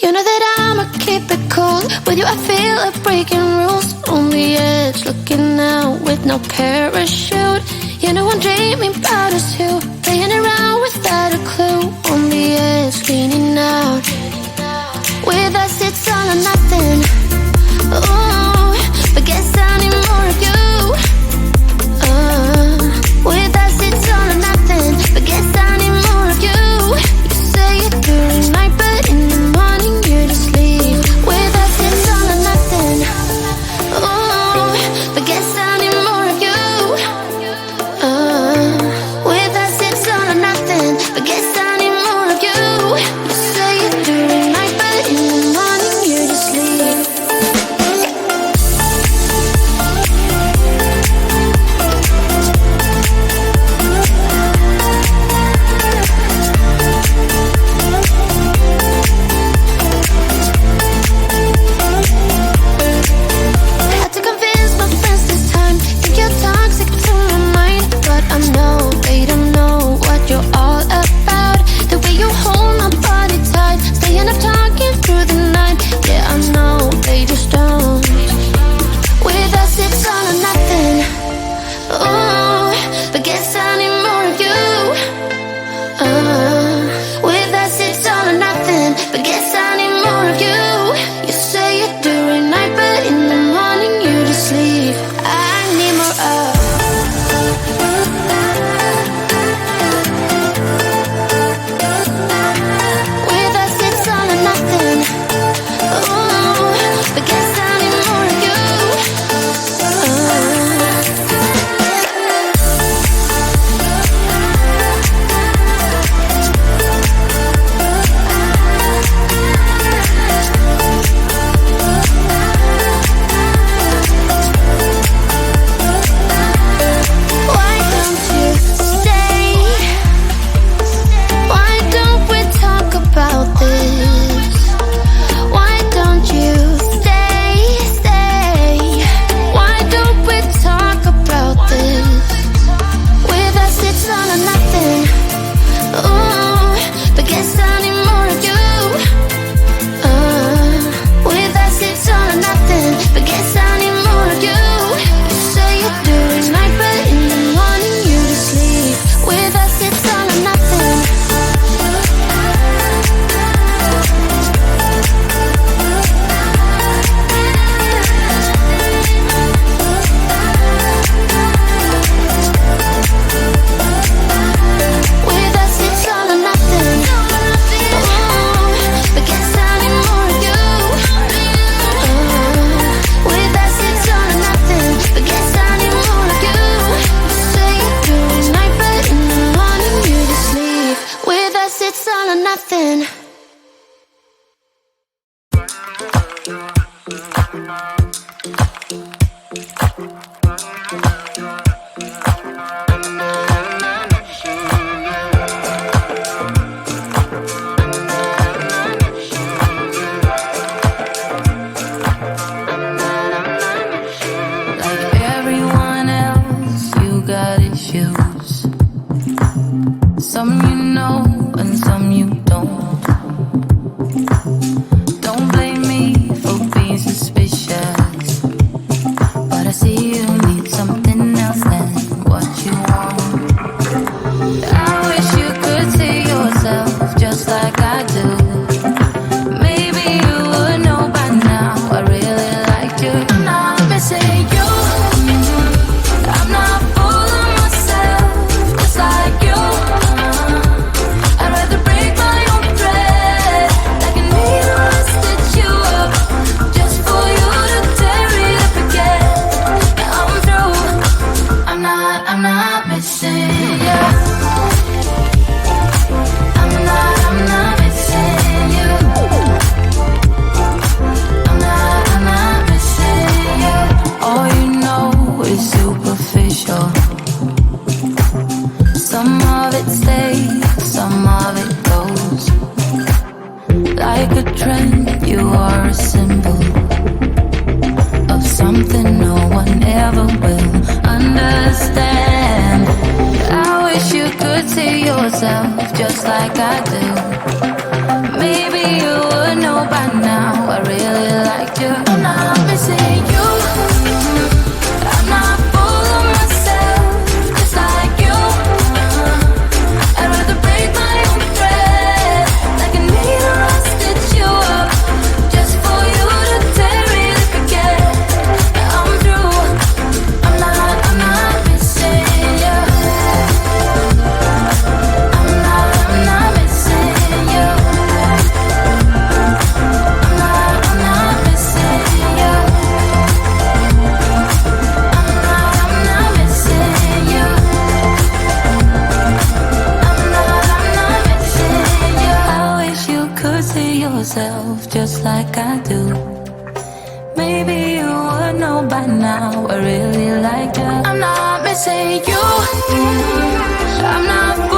You know that I'ma keep it cool. With you I feel like breaking rules. On the edge, looking out with no parachute. You know I'm dreaming about us two, playing around without a clue. On the edge, leaning out. With us it's all or nothing. Ooh, but guess I need more of you. With us it's all or nothing, but guess I need more of you. You say it during night, but in the morning you just leave. With us it's all or nothing. Ooh, but guess I need more of you. With us it's all or nothing, but guess I need more of you. You say it during night, but in the morning you just leave. Had to convince my friends this time. Think you're toxic to my mind, but I know they don't know what you're all about. The way you hold my body tight, staying up talking through the night. Yeah, I know they just don't. With us it's all or nothing. Ooh, but guess I need more of you. With us it's all or nothing, but guess I need more of you. You say it during night, but in the morning you just leave. I need more of. With us it's all or nothing. Ooh, but guess I need more of you. Why don't you stay? Why don't we talk about this? Why don't you stay? Why don't we talk about this? With us it's all or nothing. Ooh, but guess I need more of you. With us it's all or nothing, but guess I need more of you. You say it during night, but in the morning you just leave. With us it's all or nothing. With us it's all or nothing. Ooh, but guess I need more of you. With us it's all or nothing, but guess I need more of you. You say it during night, but in the morning you just leave. With us it's all or nothing. Like everyone else, you got issues. Some you know and some you don't. Don't blame me for being suspicious, but I see you need something else than what you want. I wish you could see yourself just like I do. Maybe you would know by now I really liked you. I'm not missing you. I'm not fooling myself just like you. I'd rather break my own thread like a needle and stitch you up just for you to tear it up again. Now I'm through. I'm not missing you. I'm not missing you. I'm not missing you. All you know is superficial. Some of it stays, some of it goes. Like a trend, you are a symbol of something no one ever will understand. I wish you could see yourself just like I do. Maybe you would know by now I really liked you. I'm not missing you. I'm not full of myself, just like you. I'd rather break my own thread, like a needle I stitch you up, just for you to tear it up again. I'm through. I'm not missing you. I'm not missing you. I'm not missing you. I'm not missing you. I'm not missing you. I wish you could see yourself just like I do. Maybe you would know by now I really like you. I'm not missing you. I'm not